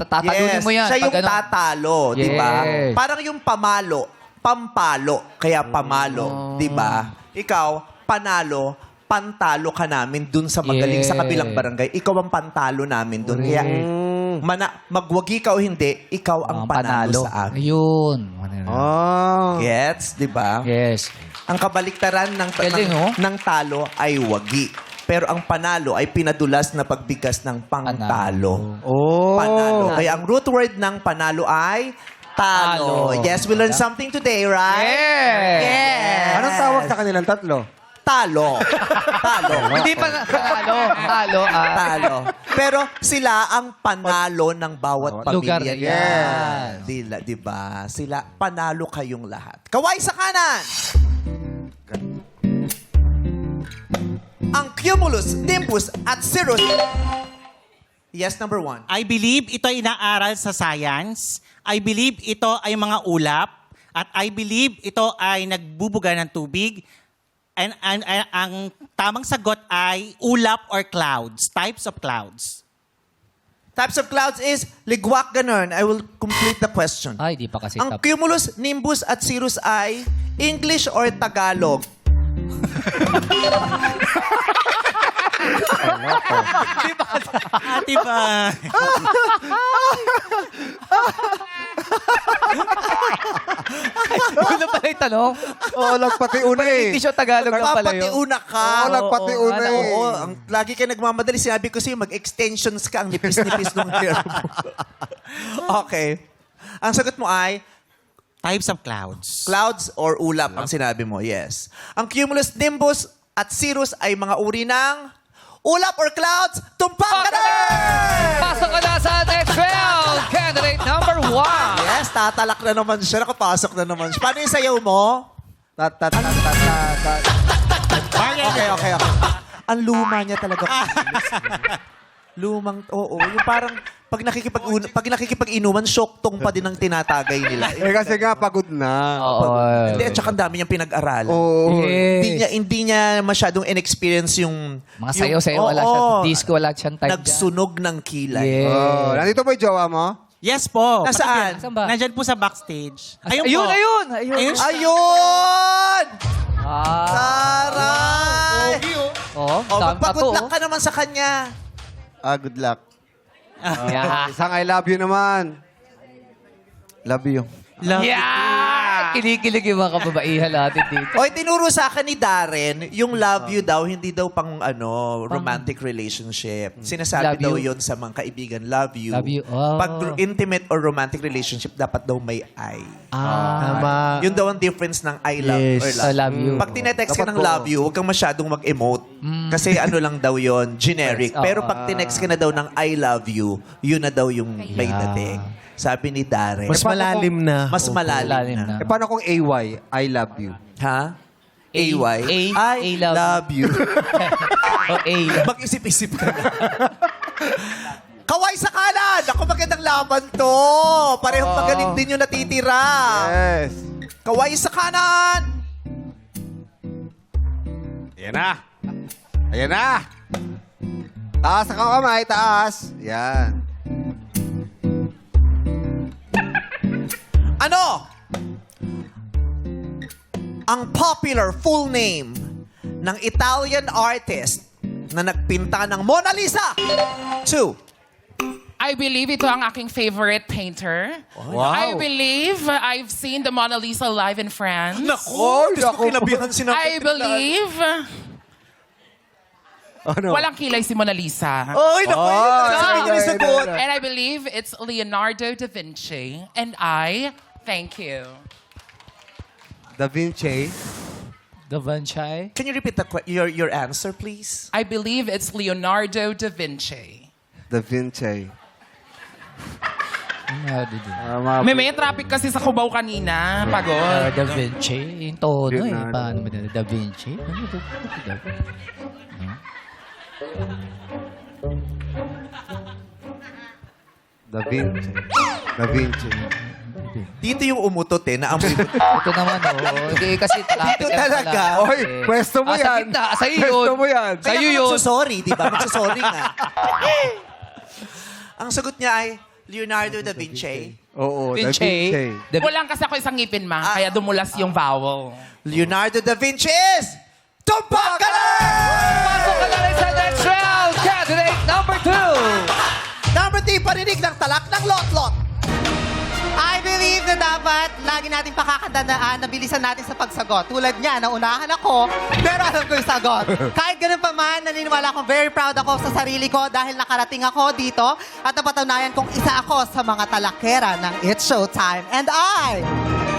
Tatalunin mo yan. Siya yung Pag ganun. tatalo, 'di ba? Yes. Parang yung pamalo, pampalo, kaya pamalo, 'di ba? Ikaw panalo, pantalo ka namin dun sa magaling sa kabilang barangay. Ikaw ang pantalo namin dun. Kaya magwagi ka o hindi, ikaw ang panalo sa amin. Ayun. Gets, 'di ba? Yes. Ang kabaliktaran Galing, oh. ng talo ay wagi. Pero ang panalo ay pinadulas na pagbigas ng pangtalo. Panalo. Kaya ang root word ng panalo ay talo. Talo. Yes, we learned something today, right? Yeah. Yeah. Anong tawag sa kanilang tatlo? talo. Talo. Hindi pa panalo. Talo. Talo. Pero sila ang panalo ng bawat Lugar. pamilya. Yes. Di ba? Sila, panalo kayong lahat. Kaway sa kanan! Ang Cumulus, Nimbus, at Cirrus. Yes, number 1. I believe ito ay inaaral sa science. I believe ito ay mga ulap. At I believe ito ay nagbubuga ng tubig. And ang tamang sagot ay ulap or clouds. Types of clouds. Types of clouds is ligwak ganun. I will complete the question. Ay, di pa kasi Ang tap. Cumulus, Nimbus, at Cirrus ay English or Tagalog? Ate ba? Ano pala yung tanong? Oo, lagpati una eh. Hindi siya Tagalog lang pala yun. Papatiuna ka. Oo, lagpati una eh. Oo, lagi ka nagmamadali. Sinabi ko sa'yo, mag-extensions ka. Ang nipis-nipis ng hair mo. Okay. Ang sagot mo ay Types of clouds. clouds or ulap ang sinabi mo. Yes. Ang Cumulus, Nimbus, at Cirrus ay mga uri ng ulap or clouds. Tumpak ka na! Pasok ka na sa next round. Candidate number 1. Yes, tatalak na naman siya. Nakapasok na naman siya. Paano yung sayaw mo? Okay. Ang luma niya talaga. Lumang, oo. Yung parang, pag nakikipag-inuman, shoktong pa din ang tinatagay nila. Eh kasi nga, pagod na. Hindi, at saka ang dami niyang pinag-aralan. Oo. Hindi niya masyadong in-experience yung... Mga sayo-sayo, wala siya. Disco, wala siyang type dyan. Nagsunog ng kilay. Yeah. Oh, nandito ba yung jowa mo? Yes po. Nasaan? Saan ba? Nandyan po sa backstage. Ayun, po. ayun. Ayun! Ah. Taray! Oh, Oh, dami pa to. magpag-good luck ka naman sa kanya. Good luck. Yeah. Isang I love you naman. Love you. Love Yeah! Kinikilig yung mga kababaihan natin dito. Oy, tinuro sa akin ni Darren, yung love you daw, hindi daw pang romantic relationship. Sinasabi Love daw you. yon sa mga kaibigan, love you. Love you. Oh. Pag intimate or romantic relationship, dapat daw may I. Ah. Yun daw ang difference ng I love or love. I love you. Pag tinetext ka Dapat ng po. love you, huwag kang masyadong mag-emote. Kasi ano lang daw yon, generic. Yes, Pero pag tinext ka na daw ng I love you, yun na daw yung may dating. Sabi ni Darren. Mas malalim na. Mas malalim na. Eh, paano kung AY, I love you? Ha? AY? I love love you. Oh, A. Mag-isip-isip ka na. Kaway sa kanan! Ako, magandang laban to. Parehong magaling din yung natitira. Yes. Kaway sa kanan! Ayan na. Ayan na. Taas ang kamay, taas. Yan. Ano? Ang popular full name ng Italian artist na nagpinta ng Mona Lisa. 2. I believe ito ang aking favorite painter. Wow. I believe I've seen the Mona Lisa live in France. Oh, Diyos ko, kinabihan I believe Ano? walang kilay si Mona Lisa. Oy, naku, sabi niyo yung sagot. And I believe it's Leonardo da Vinci. And I thank you. Da Vinci. Da Vinci. Can you repeat your answer, please? I believe it's Leonardo da Vinci. Da Vinci. May traffic kasi sa Cubao kanina. Pagod. Da Vinci. Yung tono eh. Leonardo. Paano ba na? Da Vinci? Ano to? Da Vinci. Da Vinci. Dito yung umutot na amoy. Ito naman, oh. Hindi kasi traffic. Dito talaga. Oy, pwesto mo Sa yan. gitna. Sa'yo yun. Pwesto mo yan. Sa'yo yun. Magsusorry, di ba? Magsusorry nga. Ang sagot niya ay Leonardo da Vinci. Oo, Da Vinci. Vinci. Kulang kasi ako isang ngipin, ma. Kaya dumulas yung vowel. Leonardo da Vinci is tumpak ka na! Pasok ka na rin sa next round. Candidate number 2. Number 3, parinig ng talak ng lot-lot. I believe na dapat lagi natin pakakandaan na bilisan natin sa pagsagot. Tulad niya, naunahan ako, pero alam ko yung sagot. Kahit ganun pa man, naniniwala akong very proud ako sa sarili ko dahil nakarating ako dito at napatunayan kong isa ako sa mga talakera ng It's Showtime. And I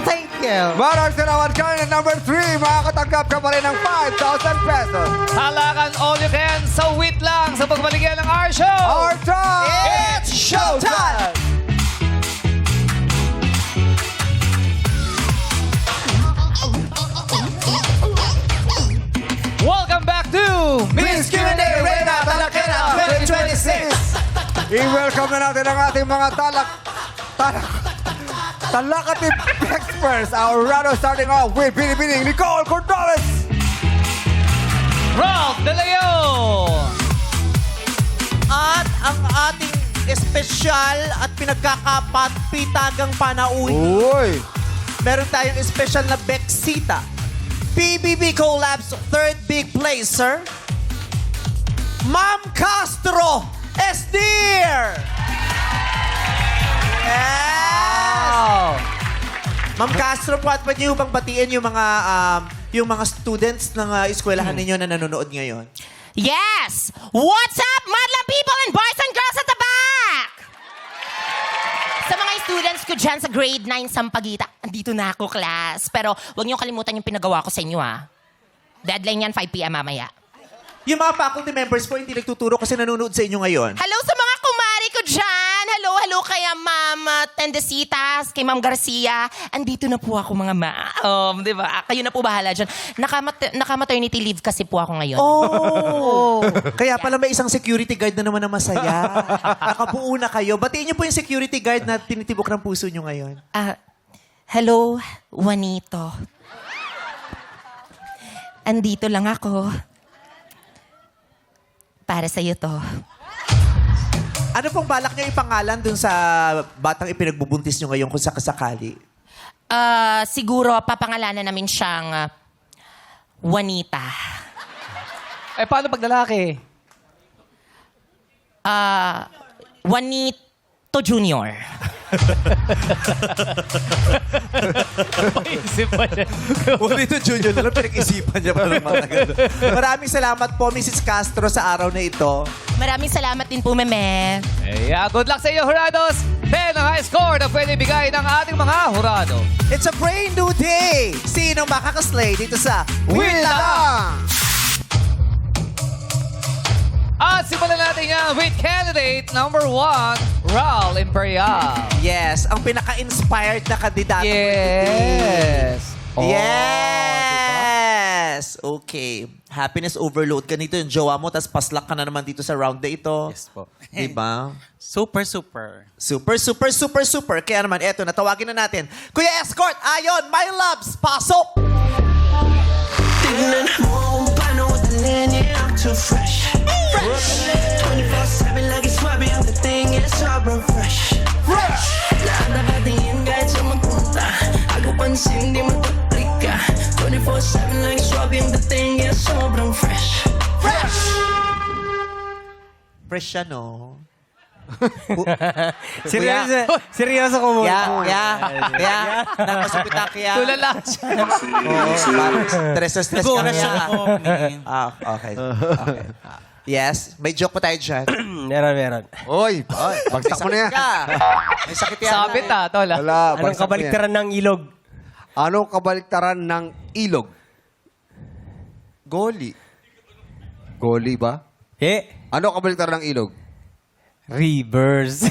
Thank you. Maraming salamat kayo na number 3. Makakatanggap ka pa rin ng 5,000 pesos. Talakan all you can sa wait lang sa pagbaligyan ng our show. Our time! It's showtime! Welcome back to Miss Q&A Reina Talakera 2026! I-welcome na natin ang ating mga talakative experts. Our rado starting off with Binibining Nicole Cordones. Ralph De Leon. At ang ating espesyal at pinagkakapit-pitagang panauhin. Uy! Meron tayong espesyal na Bexita. PBB Collabs third big placer. Ma'am Castro Esdir! Yes! Ma'am Castro, pwede niyo bang batiin yung mga students ng eskwelahan ninyo na nanonood ngayon? Yes! What's up, madlang people and boys and girls at the back? Sa mga students ko dyan sa grade 9 Sampaguita, andito na ako, class. Pero huwag niyong kalimutan yung pinagawa ko sa inyo, ha? Deadline yan, 5 p.m. mamaya. Yung mga faculty members po hindi nagtuturo kasi nanonood sa inyo ngayon. Hello sa mga kumari ko dyan! Hello kaya Ma'am Tendesitas, kay Ma'am Garcia. Andito na po ako, mga ma'am. Di ba? Kayo na po bahala dyan. Naka-maternity leave kasi po ako ngayon. Oh! Kaya pala may isang security guard na naman na masaya. Nakabuo na kayo. Batiin niyo po yung security guard na tinitibok ng puso niyo ngayon. Hello, Juanito. Andito lang ako. Para sa'yo to. Ano pong balak niyo ipangalan dun sa batang ipinagbubuntis niyo ngayon kung sakasakali? Siguro papangalanan namin siyang Juanita. Eh, paano pag lalaki? Juanito Junior. Paisip pa niya. Juanito Junior na lang pinag-isipan niya pa ng matagal. Maraming salamat po, Mrs. Castro, sa araw na ito. Maraming salamat din po, Meme. Yeah, good luck sa iyo, Jurados. 10 ang high score na pwede bigay ng ating mga Jurado. It's a brand new day! Sino makakaslay dito sa Win lang! At simulan natin yan with candidate number 1, Raul Imperial. Yes, ang pinaka-inspired na kandidato. Yes. Oh, Yes! Okay. Happiness overload ka nito yung jowa mo, tapos paslak ka na naman dito sa round na ito. Yes po. Diba? Super. Super. Kaya naman, eto, natawagin na natin. Kuya Escort, Ayon, my loves, pasok! Tignan mo kung paano dalhin niya I'm too fresh. 24/7 lagi swabe ang dating niya sobrang fresh. Lahat nakatingin kahit sa magpunta Ako pansin di magpaplika 24/7 lagi swabe ang dating niya sobrang fresh. Fresh siya, no? Seryoso ko mo. Kaya. Nagpasupita kaya. Tulala siya. Stress ka Siguro siya kaya. ako. Okay. Yes, may joke pa tayo dyan. Meron. Oy, bagsak mo na yan. May sakit yan. Sabit tola. Wala, Anong bagsak mo yan. kabaliktaran ng ilog? Anong kabaliktaran ng ilog? Goli. Goli ba? Ano kabaliktaran ng ilog? Reverse.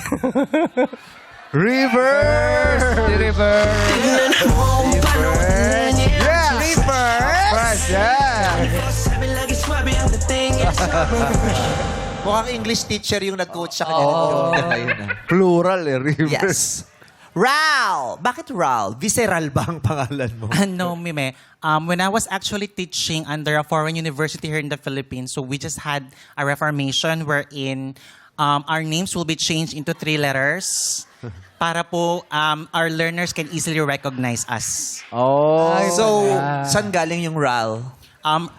Reverse! Tignan mo kung paano dalhin niya Yeah! Reverse! Fresh, yeah! 24/7 lagi swabe ang dating niya sobrang fresh. Mukhang English teacher yung nag-coach sa kanya. Plural reverse. Yes. Ral! Bakit Ral? Visceral ba ang pangalan mo? No, Mime. When I was actually teaching under a foreign university here in the Philippines, so we just had a reformation wherein our names will be changed into 3 letters para po our learners can easily recognize us. So, saan galing yung Ral?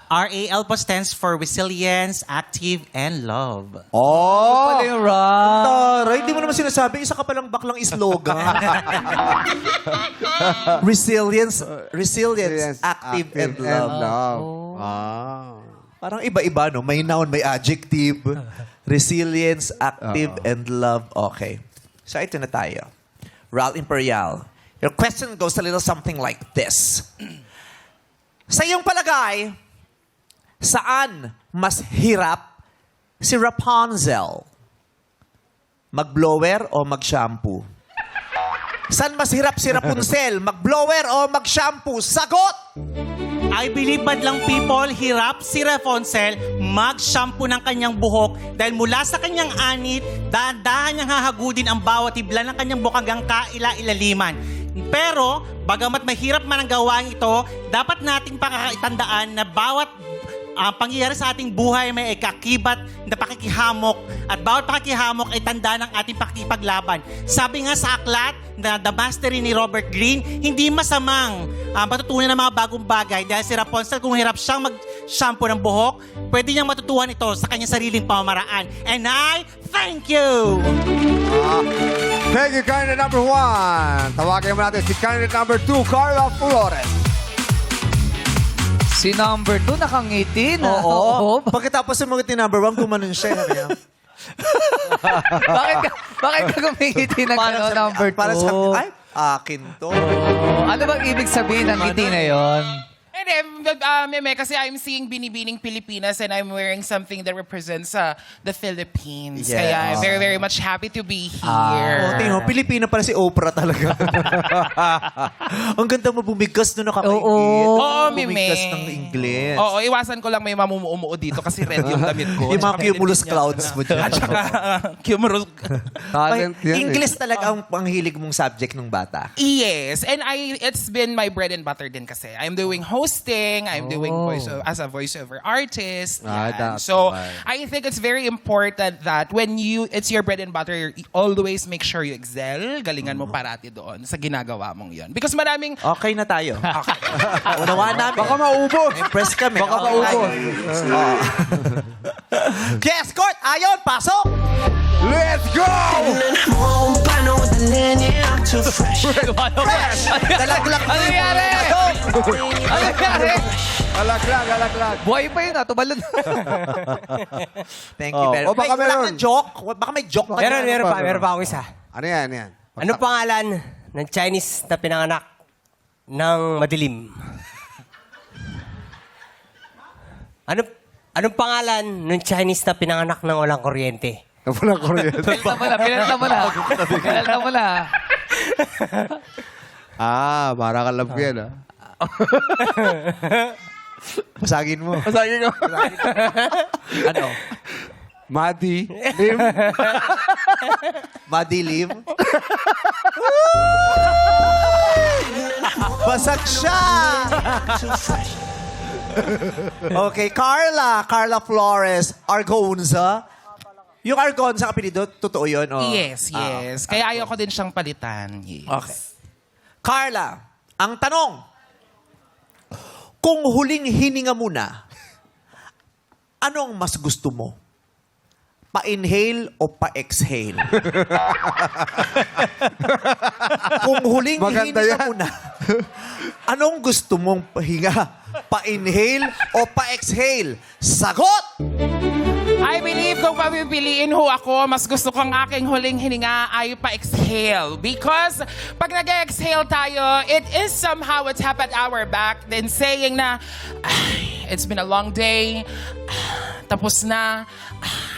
RAL po stands for Resilience, Active, and Love. Pala yung Raul. Taray, hindi mo naman sinasabi, isa ka palang baklang slogan. Resilience, active, and love. Parang iba-iba, no? May noun, may adjective. Resilience, active, and love. Okay. So, ito na tayo. Raul Imperial, Your question goes a little something like this. Sa iyong palagay, saan mas hirap si Rapunzel? Mag-blower o mag-shampoo? Saan mas hirap si Rapunzel? Mag-blower o mag-shampoo? Sagot! I believe badlang people, hirap si Rapunzel mag-shampoo ng kanyang buhok dahil mula sa kanyang anit, dahan-dahan niyang hahagudin ang bawat hibla ng kanyang buhok hanggang kaila-ilaliman. Pero, bagamat mahirap man ang gawain ito, dapat nating pakakaitandaan na bawat pangyayari sa ating buhay may kakibat na pakikihamok at bawat pakikihamok ay tanda ng ating pakikipaglaban. Sabi nga sa aklat na The Mastery ni Robert Greene, hindi masamang matutunan ng mga bagong bagay dahil si Rapunzel kung hirap siyang mag-shampoo ng buhok, pwede niyang matutuhan ito sa kanyang sariling pamamaraan. And I thank you! Thank you, candidate number 1. Tawagin mo natin si candidate number 2, Carla Flores. Si number 2 nakangiti na. Oo. Pagkatapos sumagot ni number 1, gumanon siya. Sabi niya, bakit ka gumingiti ng ano, number 2? Para sa ay, akin to. Ano bang ibig sabihin ng ngiti na yon? Meme, kasi I'm seeing Binibining Pilipinas and I'm wearing something that represents the Philippines. Yes. Kaya I'm very, very much happy to be Oh, here. tingnan mo, Pilipina pala si Oprah talaga. Ang ganda mo bumigkas doon nakapaingit. Oo, Meme. Bumigkas ng English. Oo, iwasan ko lang may mamumuo dito kasi red yung damit ko. Yung mga cumulus clouds mo dyan. At saka, cumulus. Talent yan English talaga ang hilig mong subject nung bata. Yes, and it's been my bread and butter din kasi. I'm doing hosting, I'm doing as a voiceover artist. Ah, yan. that's So, why. I think it's very important that when it's your bread and butter, you always make sure you excel. Galingan mo parati doon sa ginagawa mong yon. Because maraming... Okay na tayo. Okay. Unawa namin. Baka maubos. Impress kami. Baka Okay. maubos. Yes, court! Ayon, pasok! Let's go! Home, paano with the land, yeah, I'm too fresh. Dalaglak Ano nangyari? Ano nangyari? Alaglag. Buhay pa yun, tumalon. Thank you very much. baka Wala meron. kang joke? Baka may joke pa. Meron pa ako isa. Ano yan? Ano pangalan ng Chinese na pinanganak ng madilim? Anong pangalan ng Chinese na pinanganak ng walang kuryente? Walang kuryente. Pinalta mo na. Para ka love yan, ah. Masagin mo. Ano? Madi. Lim. Madilim. Basag siya! Okay, Carla Flores, Argonza. Yung Argonza ang apelido, totoo yun? Oh. Yes. Kaya ayoko din siyang palitan. Yes. Okay. Carla, ang tanong, kung huling hininga muna, anong mas gusto mo? Pa-inhale o pa-exhale? Kung huling Maganda hininga yan. muna, anong gusto mong pahinga? Pa-inhale o pa-exhale? Sagot! I believe kung papipiliin ho ako, mas gusto kong aking huling hininga ay pa-exhale. Because pag nag-exhale tayo, it is somehow a tap at our back then saying na, it's been a long day, tapos na,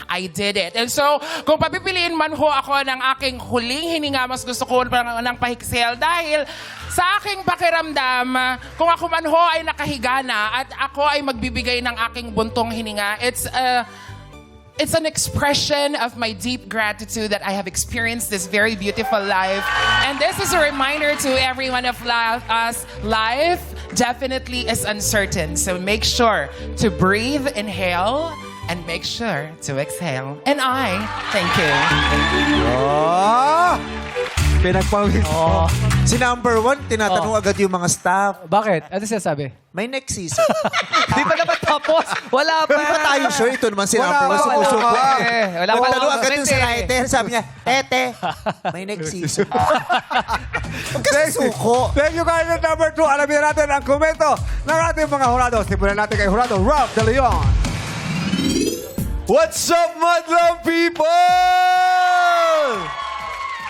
I did it. And so, kung papipiliin man ho ako ng aking huling hininga, mas gusto ko ng pa-exhale dahil sa aking pakiramdam, kung ako man ho ay nakahiga na at ako ay magbibigay ng aking buntong hininga, it's an expression of my deep gratitude that I have experienced this very beautiful life. And this is a reminder to every one of us, life definitely is uncertain. So make sure to breathe, inhale, and make sure to exhale. And I thank you. Pinagpawis. Si number 1, tinatanong agad yung mga staff, Bakit? Ano siya sabi? may next season. Di pa naman tapos. Wala pa. Di ba tayo sure? Ito naman si number 1 Wala sumusuko. pa. Wala pa Tanong naman agad yung si script eh. writer. Sabi niya, Tete, may next season. Huwag ka susuko. Thank you, candidate number 2. Alamin natin ang komento ng ating mga hurado. Simulan natin kay hurado Rob De Leon. What's up, Madlang people?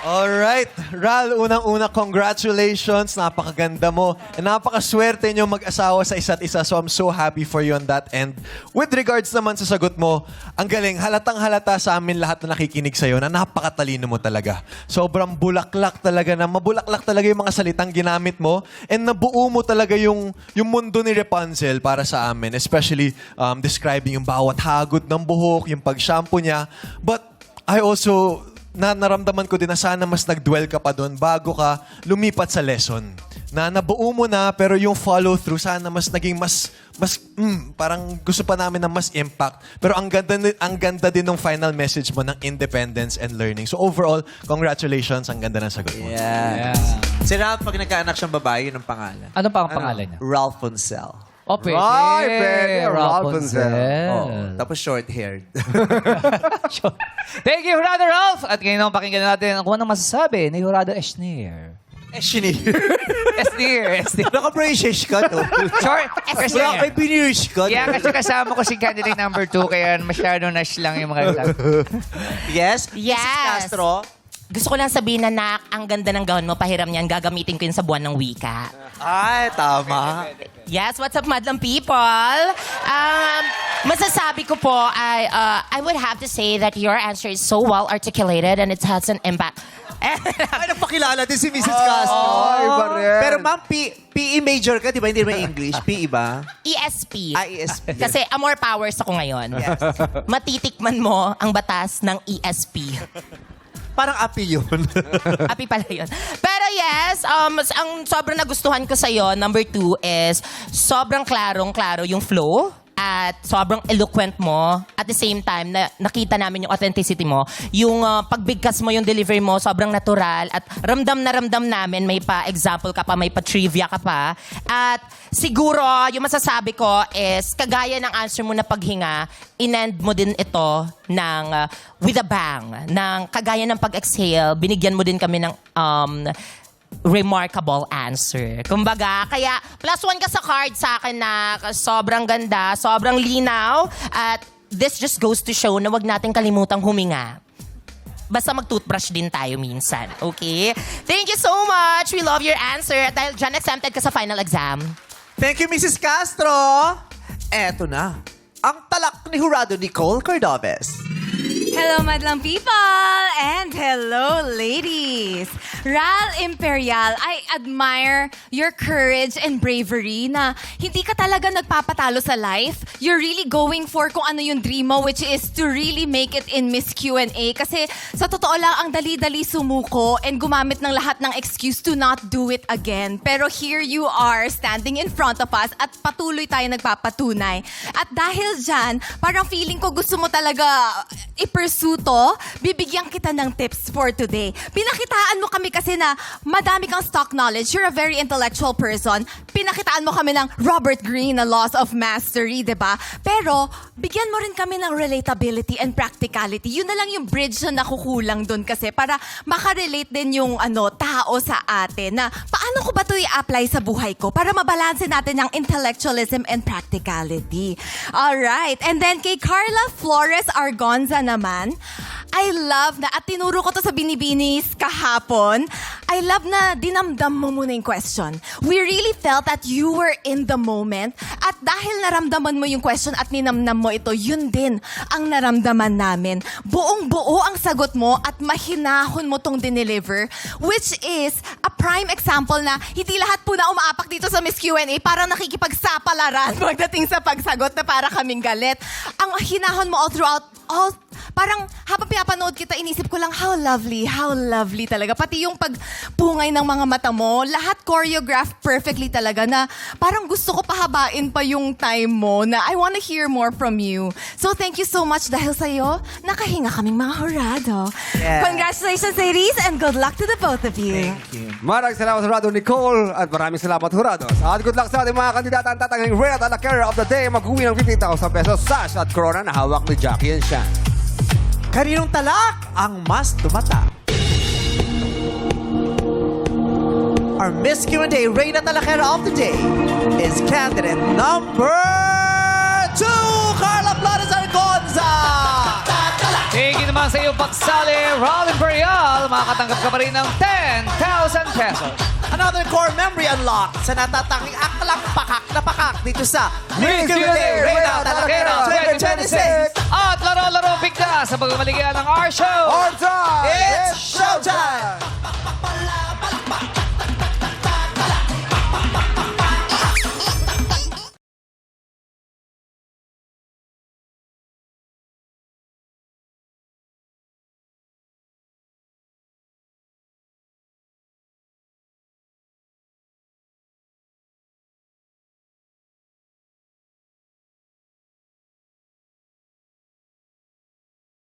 Alright, Ral, unang-una, congratulations. Napakaganda mo. And napakaswerte nyo mag-asawa sa isa't isa. So I'm so happy for you on that end. With regards naman sa sagot mo, ang galing, halatang halata sa amin lahat na nakikinig sa'yo na napakatalino mo talaga. Sobrang bulaklak talaga na, mabulaklak talaga yung mga salitang ginamit mo. And nabuo mo talaga yung mundo ni Rapunzel para sa amin. Especially describing yung bawat hagod ng buhok, yung pag-shampoo niya. But I also naramdaman ko din na sana mas nag-dwell ka pa doon bago ka lumipat sa lesson. Na nabuo mo na, pero yung follow-through, sana mas naging parang gusto pa namin na mas impact. Pero ang ganda din ng final message mo ng independence and learning. So overall, congratulations. Ang ganda ng sagot mo. Yeah. Si Ralph, pag nagkaanak siyang babae, yun ang pangalan. Ano pa ang pangalan niya? Ralph Poncel. Oh, pwede. Ay, pwede. Rapunzel. Oh, tapos short-haired. Thank you, Jurado Ralph. At ngayon naman pakinggan natin kung anong masasabi ni Jurado Esnir. Eshnir. Esnir. Naka-British ka to. Short. Kasi, Wala kay Binish ka. kaya kasi kasama ko si candidate number 2, kaya masyado nash lang yung mga Yes? Yes. Mrs. Castro? Gusto ko lang sabihin na ang ganda ng gown mo, pahiram niyan, gagamitin ko yun sa buwan ng wika. Ay, tama. Yes, what's up, madlang people? Masasabi ko po, I would have to say that your answer is so well articulated and it has an impact. Ay, nagpakilala din si Mrs. Castro. iba rin. Pero ma'am, PE major ka, di ba? Hindi naman English. PE ba? ESP. ESP. Kasi more powers ako ngayon. Yes. Matitikman mo ang batas ng ESP. Parang api yun. Happy pala yun. Pero yes, ang sobrang nagustuhan ko sa'yo, number 2 is sobrang klarong-klaro yung flow at sobrang eloquent mo. At the same time, nakita namin yung authenticity mo. Yung pagbigkas mo, yung delivery mo, sobrang natural. At ramdam na ramdam namin, may pa-example ka pa, may pa-trivia ka pa. At siguro, yung masasabi ko is, kagaya ng answer mo na paghinga, in-end mo din ito ng with a bang. Ng kagaya ng pag-exhale, binigyan mo din kami ng remarkable answer. Kumbaga, kaya +1 ka sa card sa akin na sobrang ganda, sobrang linaw, at this just goes to show na wag natin kalimutang huminga. Basta mag-toothbrush din tayo minsan, okay? Thank you so much. We love your answer. At dahil dyan, exempted ka sa final exam. Thank you, Mrs. Castro. Eto na. Ang talak ni Jurado Nicole Cordobes. Hello, madlang people! And hello, ladies! Ral Imperial, I admire your courage and bravery na hindi ka talaga nagpapatalo sa life. You're really going for kung ano yung dream mo, which is to really make it in Miss Q&A. Kasi sa totoo lang, ang dali-dali sumuko and gumamit ng lahat ng excuse to not do it again. Pero here you are, standing in front of us at patuloy tayo nagpapatunay. At dahil dyan, parang feeling ko gusto mo talaga i-pursue to, bibigyan kita ng tips for today. Pinakitaan mo kami kasi na madami kang stock knowledge. You're a very intellectual person. Pinakitaan mo kami ng Robert Greene na Laws of Mastery, diba? Pero, bigyan mo rin kami ng relatability and practicality. Yun na lang yung bridge na nakukulang dun kasi para makarelate din yung tao sa atin na paano ko ba ito i-apply sa buhay ko para mabalanse natin ang intellectualism and practicality. Alright. And then kay Carla Flores Argonza naman, I love na, at tinuro ko to sa Binibinis kahapon, I love na dinamdam mo muna yung question. We really felt that you were in the moment at dahil naramdaman mo yung question at ninamnam mo ito, yun din ang naramdaman namin. Buong-buo ang sagot mo at mahinahon mo tong dineliver, which is a prime example na hindi lahat po na umaapak dito sa Miss Q&A parang nakikipagsapalaran pagdating sa pagsagot na para kaming galit. Ang hinahon mo all throughout, parang habang pinapanood kita, inisip ko lang, how lovely talaga. Pati yung pagpungay ng mga mata mo, lahat choreographed perfectly talaga na parang gusto ko pahabain pa yung time mo na I wanna hear more from you. So thank you so much dahil sa'yo, nakahinga kaming mga hurado. Yeah. Congratulations, ladies, and good luck to the both of you. Thank you. Maraming salamat, Jurado Nicole, at maraming salamat, Jurado. At good luck sa ating mga kandidata. Ang tatanging Rhea Talakera of the Day, mag-uwi ng 50,000 pesos sash at corona na hawak ni Jackie and Shan. Kaninong talak ang mas tumatak? Our Miss Q&A Reyna Talakera of the Day is candidate number 2, Carla Flores Argonza! Thank you naman sa iyong pagsali, Ral Imperial, makakatanggap ka pa rin ng 10,000 pesos. Another core memory unlock sa natatanging aklang pakak na pakak dito sa Miss USA Reina Talakera 2026. At laro-laro bigla sa pagmamaligyan ng our show. On time! It's showtime!